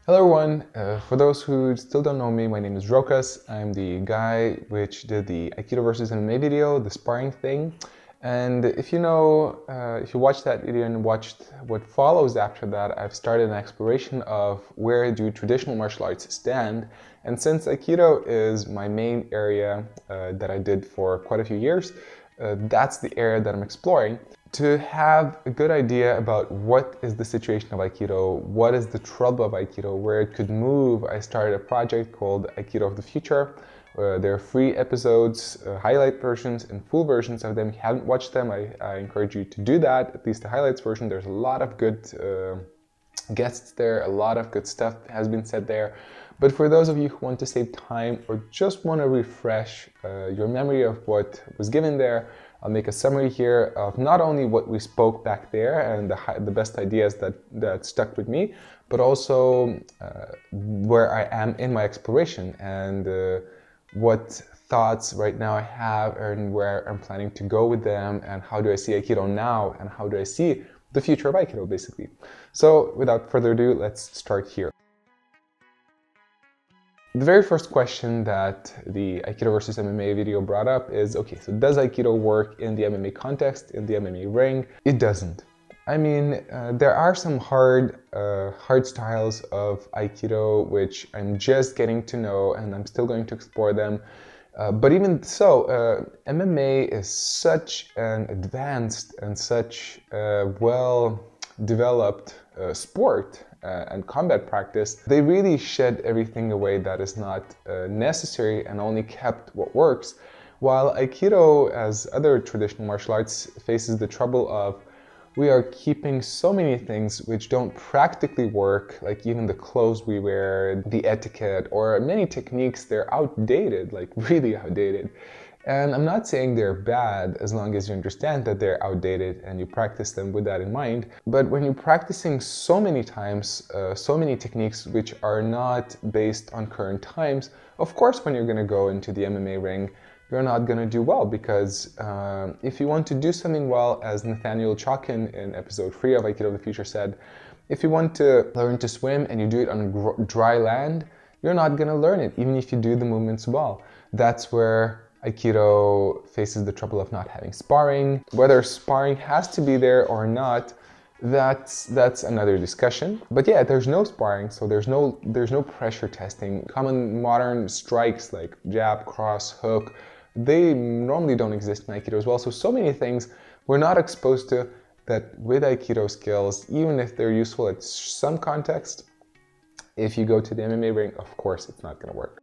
Hello everyone, for those who still don't know me, my name is Rokas. I'm the guy which did the Aikido versus MMA video, the sparring thing. And if you watched that video and watched what follows after that, I've started an exploration of where do traditional martial arts stand. And since Aikido is my main area that I did for quite a few years, that's the area that I'm exploring. To have a good idea about what is the situation of Aikido, what is the trouble of Aikido, where it could move, I started a project called Aikido of the Future. There are free episodes, highlight versions and full versions of them. If you haven't watched them, I encourage you to do that, at least the highlights version. There's a lot of good guests there, a lot of good stuff has been said there. But for those of you who want to save time or just want to refresh your memory of what was given there, I'll make a summary here of not only what we spoke back there and the best ideas that stuck with me, but also where I am in my exploration and what thoughts right now I have and where I'm planning to go with them and how do I see Aikido now and how do I see the future of Aikido basically. So without further ado, let's start here. The very first question that the Aikido versus MMA video brought up is, okay, so does Aikido work in the MMA context, in the MMA ring? It doesn't. I mean, there are some hard styles of Aikido which I'm just getting to know and I'm still going to explore them. But even so, MMA is such an advanced and such a well-developed sport and combat practice. They really shed everything away that is not necessary and only kept what works, while Aikido, as other traditional martial arts, faces the trouble of we are keeping so many things which don't practically work, like even the clothes we wear, the etiquette, or many techniques, they're outdated, like really outdated. And I'm not saying they're bad as long as you understand that they're outdated and you practice them with that in mind. But when you're practicing so many times, so many techniques which are not based on current times, of course when you're going to go into the MMA ring, you're not going to do well because if you want to do something well, as Nathaniel Chokin in episode 3 of Aikido of the Future said, if you want to learn to swim and you do it on dry land, you're not going to learn it, even if you do the movements well. That's where Aikido faces the trouble of not having sparring. Whether sparring has to be there or not, that's another discussion. But yeah, there's no sparring, so there's no pressure testing. Common modern strikes like jab, cross, hook, they normally don't exist in Aikido as well. So many things we're not exposed to that with Aikido skills, even if they're useful at some context, if you go to the MMA ring, of course it's not going to work.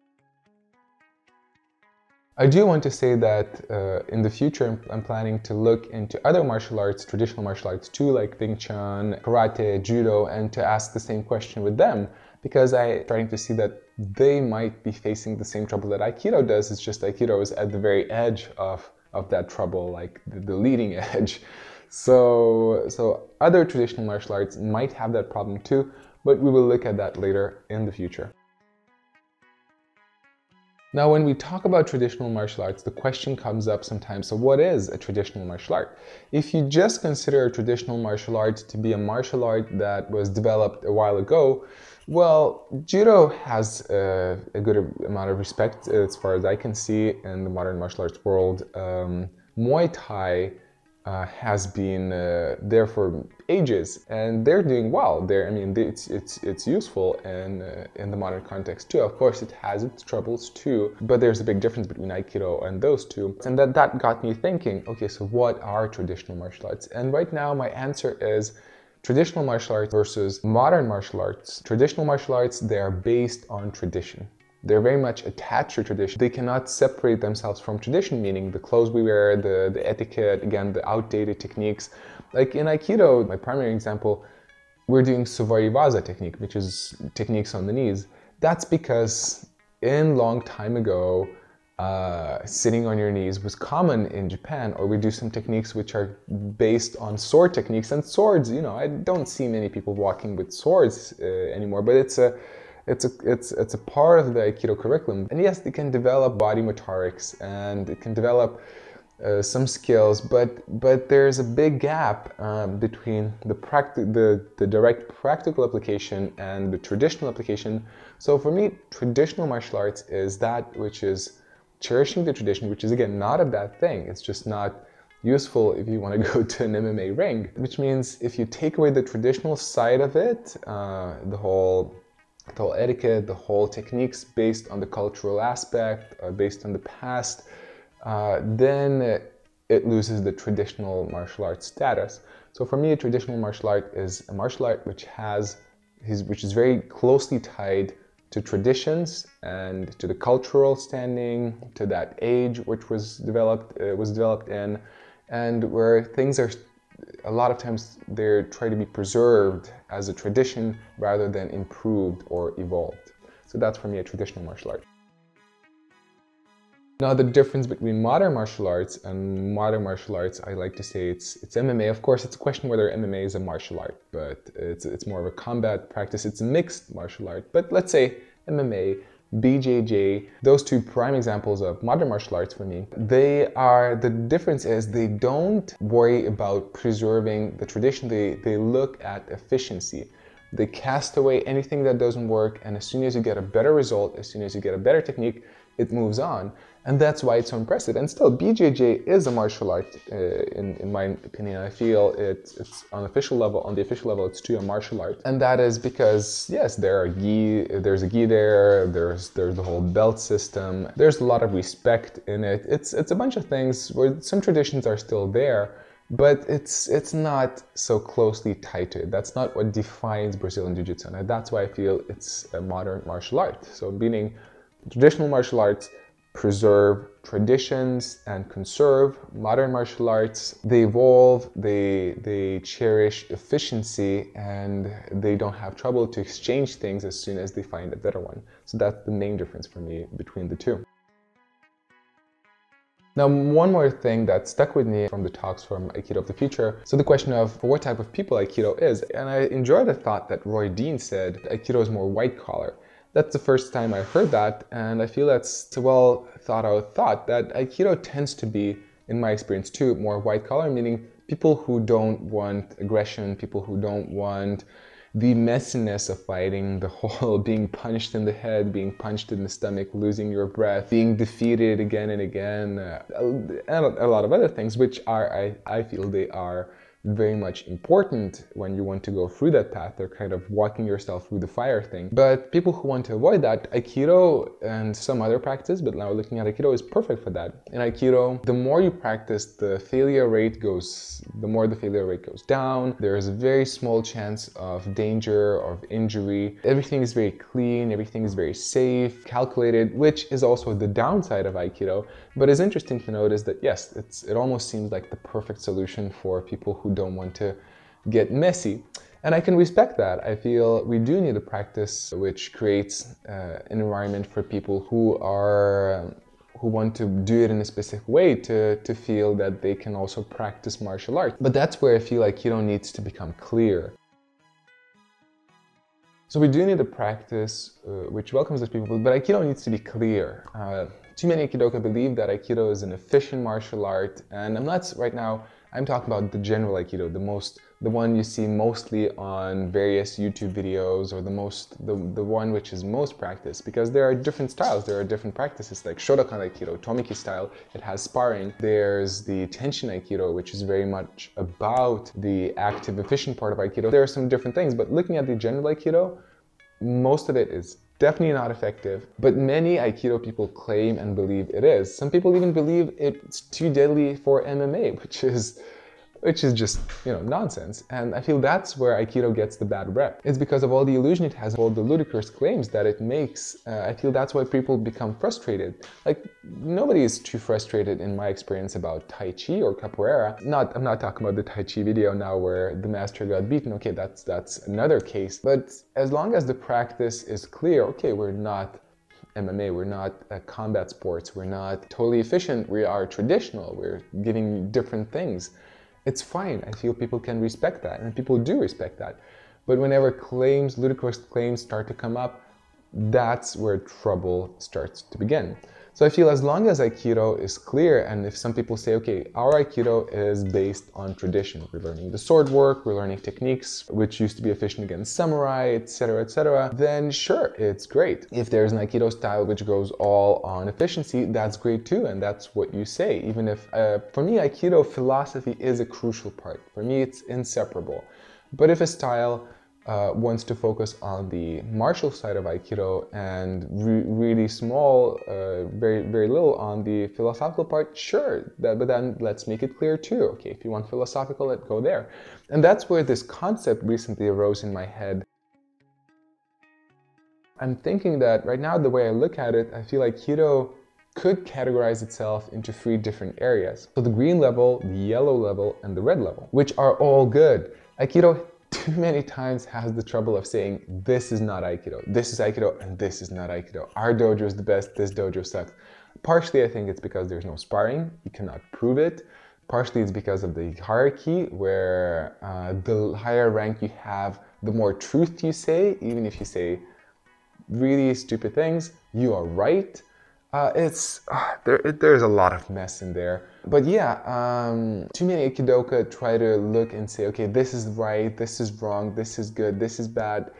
I do want to say that in the future I'm planning to look into other martial arts, traditional martial arts too, like Wing Chun, Karate, Judo, and to ask the same question with them, because I'm starting to see that they might be facing the same trouble that Aikido does. It's just Aikido is at the very edge of that trouble, like the leading edge. So other traditional martial arts might have that problem too, but we will look at that later in the future. Now, when we talk about traditional martial arts, the question comes up sometimes, so what is a traditional martial art? If you just consider a traditional martial art to be a martial art that was developed a while ago, well, Judo has a good amount of respect as far as I can see in the modern martial arts world. Muay Thai has been there for ages, and they're doing well. I mean, it's useful in the modern context too. Of course, it has its troubles too, but there's a big difference between Aikido and those two. And that got me thinking, okay, so what are traditional martial arts? And right now, my answer is traditional martial arts versus modern martial arts. Traditional martial arts, they are based on tradition. They're very much attached to tradition. They cannot separate themselves from tradition, meaning the clothes we wear, the etiquette, again, the outdated techniques. Like in Aikido, my primary example, we're doing Suvari Waza technique, which is techniques on the knees. That's because in long time ago, sitting on your knees was common in Japan, or we do some techniques which are based on sword techniques. And swords, you know, I don't see many people walking with swords anymore, but it's a part of the Aikido curriculum. And yes, it can develop body motorics and it can develop some skills, but there's a big gap between the direct practical application and the traditional application. So for me, traditional martial arts is that which is cherishing the tradition, which is again not a bad thing. It's just not useful if you want to go to an MMA ring, which means if you take away the traditional side of it, the whole etiquette, the whole techniques based on the cultural aspect, based on the past, then it loses the traditional martial arts status. So for me, a traditional martial art is a martial art which is very closely tied to traditions and to the cultural standing, to that age which was developed in, and where things are a lot of times they're trying to be preserved as a tradition rather than improved or evolved. So that's for me a traditional martial art. Now the difference between modern martial arts and modern martial arts, I like to say it's MMA. Of course, it's a question whether MMA is a martial art, but it's more of a combat practice. It's a mixed martial art. But let's say MMA, BJJ, those two prime examples of modern martial arts for me, the difference is they don't worry about preserving the tradition. They look at efficiency. They cast away anything that doesn't work, and as soon as you get a better result, as soon as you get a better technique, it moves on. And that's why it's so impressive. And still, BJJ is a martial art, in my opinion. I feel it's on the official level, it's still a martial art. And that is because, yes, there's a gi there, there's the whole belt system, there's a lot of respect in it. It's a bunch of things where some traditions are still there, but it's not so closely tied to it. That's not what defines Brazilian Jiu-Jitsu. And that's why I feel it's a modern martial art. So meaning traditional martial arts preserve traditions and conserve. Modern martial arts, they evolve, they cherish efficiency, and they don't have trouble to exchange things as soon as they find a better one. So that's the main difference for me between the two. Now, one more thing that stuck with me from the talks from Aikido of the Future, so the question of what type of people Aikido is. And I enjoyed the thought that Roy Dean said Aikido is more white collar. That's the first time I heard that, and I feel that's a well thought out thought, that Aikido tends to be, in my experience too, more white collar, meaning people who don't want aggression, people who don't want the messiness of fighting, the whole being punched in the head, being punched in the stomach, losing your breath, being defeated again and again, and a lot of other things, which are, I feel they are very much important when you want to go through that path. They're kind of walking yourself through the fire thing. But people who want to avoid that, Aikido and some other practice, but now looking at Aikido, is perfect for that. In Aikido, the more you practice, the more the failure rate goes down. There's a very small chance of danger, of injury. Everything is very clean, everything is very safe, calculated, which is also the downside of Aikido. But it's interesting to notice that yes, it almost seems like the perfect solution for people who don't want to get messy. And I can respect that. I feel we do need a practice which creates an environment for people who want to do it in a specific way to feel that they can also practice martial arts. But that's where I feel like Aikido needs to become clear. So we do need a practice which welcomes those people, but Aikido needs to be clear. Too many Aikidoka believe that Aikido is an efficient martial art, and I'm talking about the general Aikido, the one you see mostly on various YouTube videos, or the one which is most practiced, because there are different styles, there are different practices, like Shotokan Aikido, Tomiki style, it has sparring. There's the Tenshin Aikido, which is very much about the active, efficient part of Aikido. There are some different things, but looking at the general Aikido, most of it is definitely not effective, but many Aikido people claim and believe it is. Some people even believe it's too deadly for MMA, which is just, nonsense. And I feel that's where Aikido gets the bad rep. It's because of all the illusion it has, all the ludicrous claims that it makes. I feel that's why people become frustrated. Like, nobody is too frustrated in my experience about Tai Chi or Capoeira. I'm not talking about the Tai Chi video now where the master got beaten. Okay, that's another case. But as long as the practice is clear, okay, we're not MMA, we're not combat sports, we're not totally efficient, we are traditional, we're giving different things. It's fine. I feel people can respect that, and people do respect that. But whenever ludicrous claims start to come up, that's where trouble starts to begin. So I feel as long as Aikido is clear, and if some people say, okay, our Aikido is based on tradition. We're learning the sword work, we're learning techniques, which used to be efficient against samurai, etc., then sure, it's great. If there's an Aikido style which goes all on efficiency, that's great too, and that's what you say. Even if, for me, Aikido philosophy is a crucial part. For me, it's inseparable. But if a style wants to focus on the martial side of Aikido and really small, very little on the philosophical part, sure, but then let's make it clear too. Okay, if you want philosophical, let's go there. And that's where this concept recently arose in my head. I'm thinking that right now, the way I look at it, I feel like Aikido could categorize itself into 3 different areas. So the green level, the yellow level, and the red level, which are all good. Aikido too many times has the trouble of saying, this is not Aikido, this is Aikido, and this is not Aikido. Our dojo is the best, this dojo sucks. Partially, I think it's because there's no sparring, you cannot prove it. Partially, it's because of the hierarchy, where the higher rank you have, the more truth you say. Even if you say really stupid things, you are right. There's a lot of mess in there. But yeah, too many Aikidoka try to look and say, okay, this is right, this is wrong, this is good, this is bad.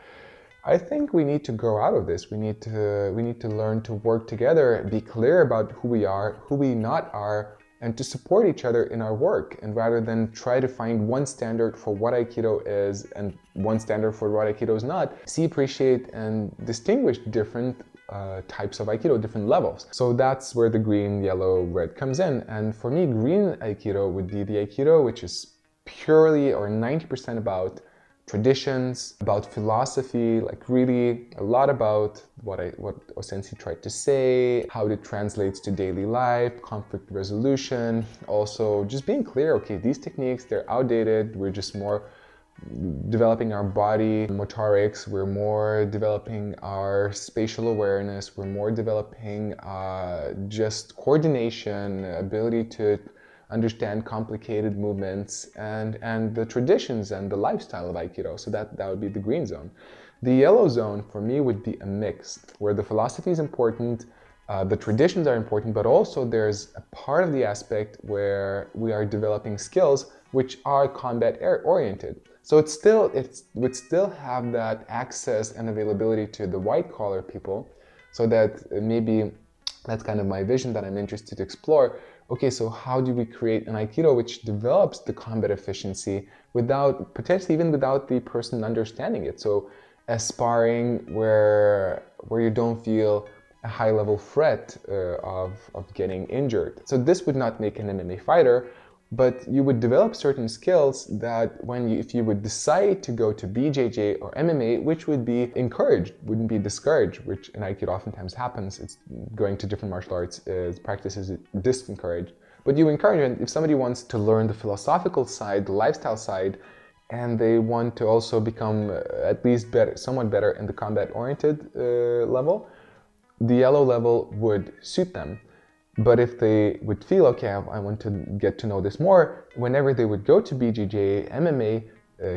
I think we need to grow out of this. We need to learn to work together, be clear about who we are, who we not are, and to support each other in our work. And rather than try to find one standard for what Aikido is and one standard for what Aikido is not, see, appreciate, and distinguish different types of Aikido, different levels. So that's where the green, yellow, red comes in. And for me, green Aikido would be the Aikido which is purely or 90% about traditions, about philosophy, like really a lot about what Osensei tried to say, how it translates to daily life, conflict resolution, also just being clear, okay, these techniques, they're outdated, we're just more developing our body motorics, we're more developing our spatial awareness, we're more developing just coordination, ability to understand complicated movements and the traditions and the lifestyle of Aikido. So that would be the green zone. The yellow zone for me would be a mix, where the philosophy is important, the traditions are important, but also there's a part of the aspect where we are developing skills which are combat oriented. So it would still have that access and availability to the white collar people, so that maybe that's kind of my vision that I'm interested to explore. Okay, so how do we create an Aikido which develops the combat efficiency without, potentially even without the person understanding it? So a sparring where you don't feel a high level threat of getting injured. So this would not make an MMA fighter, but you would develop certain skills that if you would decide to go to BJJ or MMA, which would be encouraged, wouldn't be discouraged, which in Aikido oftentimes happens. It's going to different martial arts practices discouraged. But you encourage, and if somebody wants to learn the philosophical side, the lifestyle side, and they want to also become at least somewhat better in the combat-oriented level, the yellow level would suit them. But if they would feel, okay, I want to get to know this more, whenever they would go to BJJ, MMA,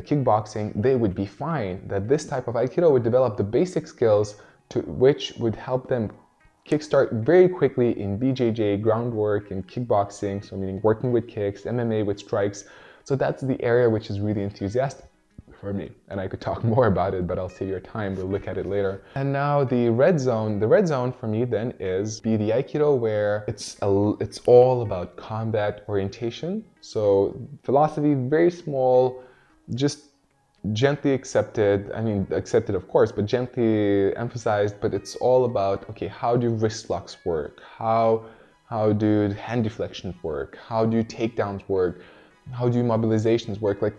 kickboxing, they would be fine. That this type of Aikido would develop the basic skills which would help them kickstart very quickly in BJJ, groundwork, and kickboxing, so meaning working with kicks, MMA with strikes. So that's the area which is really enthusiastic for me. And I could talk more about it, but I'll save your time. We'll look at it later. And now the red zone. The red zone for me then is the Aikido where it's all about combat orientation. So philosophy, very small, just gently accepted. I mean, accepted of course, but gently emphasized. But it's all about, okay, how do wrist locks work? How do hand deflections work? How do takedowns work? How do mobilizations work? Like,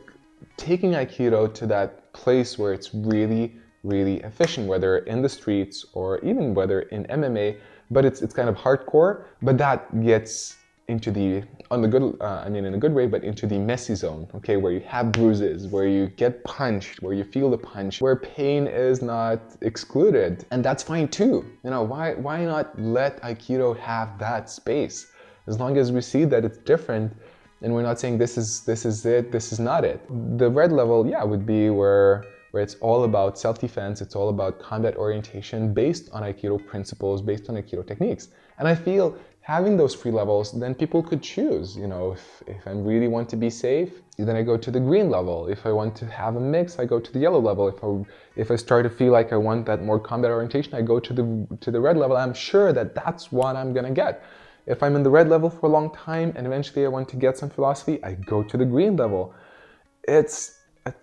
taking Aikido to that place where it's really, really efficient, whether in the streets or even whether in MMA, but it's kind of hardcore, but that gets into the, in a good way, but into the messy zone, okay, where you have bruises, where you get punched, where you feel the punch, where pain is not excluded. And that's fine too. You know, why not let Aikido have that space? As long as we see that it's different, and we're not saying this is it, this is not it. The red level, yeah, would be where where it's all about self-defense, it's all about combat orientation based on Aikido principles, based on Aikido techniques. And I feel having those 3 levels, then people could choose, you know, if I really want to be safe, then I go to the green level. If I want to have a mix, I go to the yellow level. If I start to feel like I want that more combat orientation, I go to the red level. I'm sure that that's what I'm gonna get. If I'm in the red level for a long time and eventually I want to get some philosophy, I go to the green level.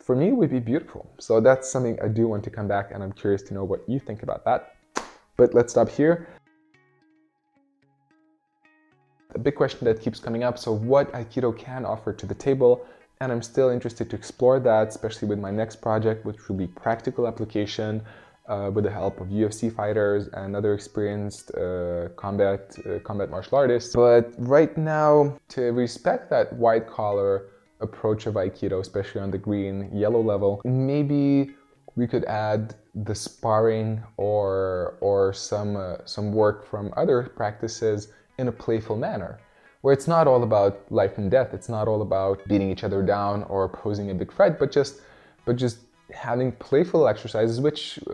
For me, it would be beautiful. So that's something I do want to come back, and I'm curious to know what you think about that. But let's stop here. A big question that keeps coming up, so what Aikido can offer to the table, and I'm still interested to explore that, especially with my next project, which will be practical application with the help of UFC fighters and other experienced combat martial artists. But right now, to respect that white collar approach of Aikido, especially on the green, yellow level, maybe we could add the sparring or some work from other practices in a playful manner, where it's not all about life and death. It's not all about beating each other down or posing a big threat, but just having playful exercises.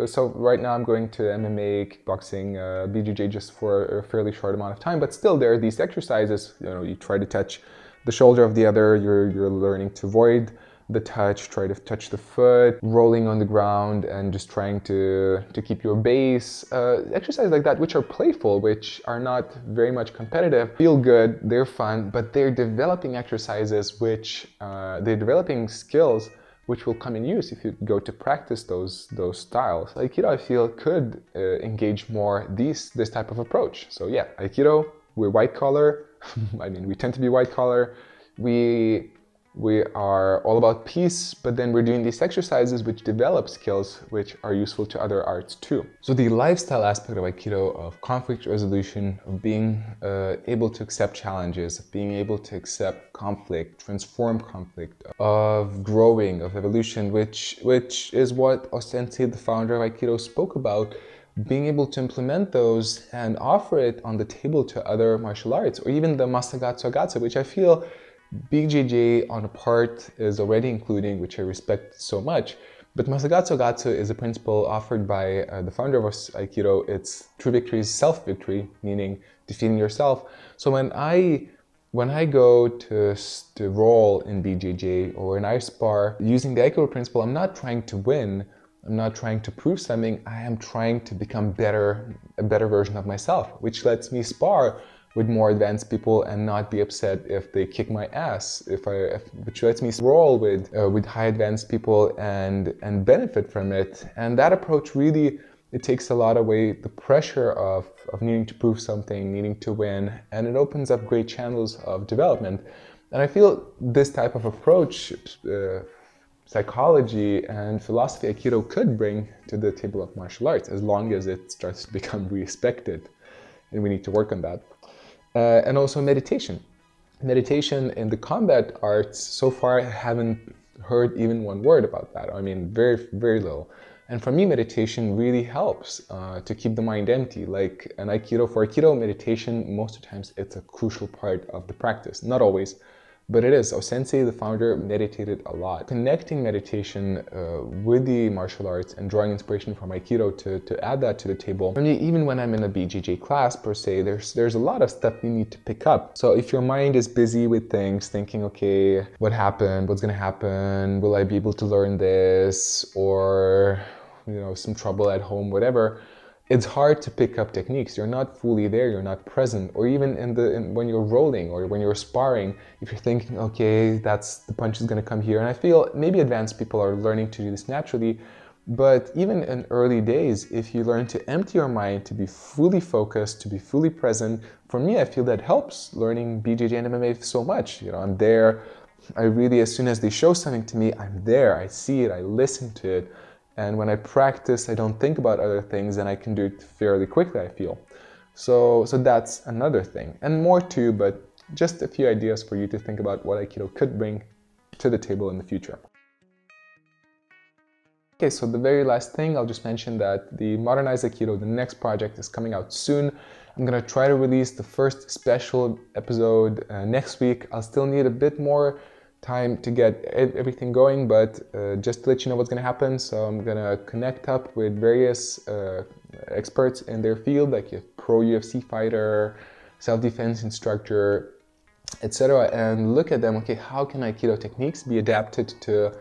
So right now I'm going to MMA, kickboxing, BJJ just for a fairly short amount of time, but still there are these exercises. You know, you try to touch the shoulder of the other. You're learning to avoid the touch, try to touch the foot, rolling on the ground, and just trying to keep your base. Exercises like that, which are playful, which are not very much competitive, feel good, they're fun, but they're developing exercises they're developing skills which will come in use if you go to practice those styles. Aikido, I feel, could engage more this type of approach. So yeah, Aikido, we're white collar. I mean, we tend to be white collar. We are all about peace, but then we're doing these exercises which develop skills which are useful to other arts too. So the lifestyle aspect of Aikido, of conflict resolution, of being able to accept challenges, of being able to accept conflict, transform conflict, of growing, of evolution, which is what Sensei, the founder of Aikido, spoke about. Being able to implement those and offer it on the table to other martial arts, or even the Masagatsu Agatsu, which I feel BJJ on a part is already including, which I respect so much. But Masagatsu Agatsu is a principle offered by the founder of Aikido. It's true victory is self-victory, meaning defeating yourself. So when I go to roll in BJJ or when I spar using the Aikido principle, I'm not trying to win. I'm not trying to prove something. I am trying to become a better version of myself, which lets me spar with more advanced people and not be upset if they kick my ass, which lets me roll with high advanced people and benefit from it. And that approach really, it takes a lot away the pressure of needing to prove something, needing to win, and it opens up great channels of development. And I feel this type of approach, psychology and philosophy, Aikido could bring to the table of martial arts, as long as it starts to become respected. And we need to work on that. And also meditation. Meditation in the combat arts, so far I haven't heard even one word about that. I mean, very, very little. And for me, meditation really helps to keep the mind empty. Like for Aikido, meditation, most of the times, it's a crucial part of the practice. Not always, but it is. Sensei, the founder, meditated a lot. Connecting meditation with the martial arts and drawing inspiration from Aikido to add that to the table. I mean, even when I'm in a BJJ class per se, there's a lot of stuff you need to pick up. So if your mind is busy with things, thinking, okay, what happened? What's gonna happen? Will I be able to learn this? Or, you know, some trouble at home, whatever. It's hard to pick up techniques. You're not fully there, you're not present. Or even when you're rolling or when you're sparring, if you're thinking, okay, the punch is gonna come here. And I feel maybe advanced people are learning to do this naturally, but even in early days, if you learn to empty your mind, to be fully focused, to be fully present, for me, I feel that helps learning BJJ and MMA so much. You know, I'm there, I really, as soon as they show something to me, I'm there, I see it, I listen to it. And when I practice, I don't think about other things and I can do it fairly quickly, I feel. So that's another thing. And more too, but just a few ideas for you to think about what Aikido could bring to the table in the future. Okay, so the very last thing, I'll just mention that the Modernized Aikido, the next project, is coming out soon. I'm gonna try to release the first special episode next week. I'll still need a bit more time to get everything going, but just to let you know what's going to happen. So I'm going to connect up with various experts in their field, like a pro UFC fighter, self-defense instructor, etc., and look at them. Okay, how can Aikido techniques be adapted to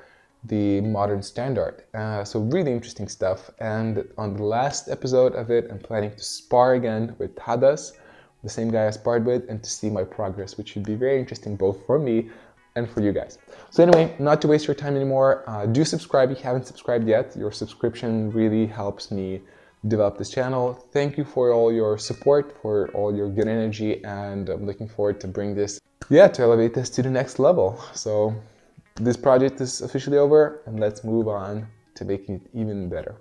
the modern standard? So really interesting stuff. And on the last episode of it, I'm planning to spar again with Tadas, the same guy I sparred with, and to see my progress, which should be very interesting both for me and for you guys. So anyway, not to waste your time anymore, do subscribe if you haven't subscribed yet. Your subscription really helps me develop this channel. Thank you for all your support, for all your good energy, and I'm looking forward to bring this, to elevate this to the next level. So this project is officially over, and let's move on to making it even better.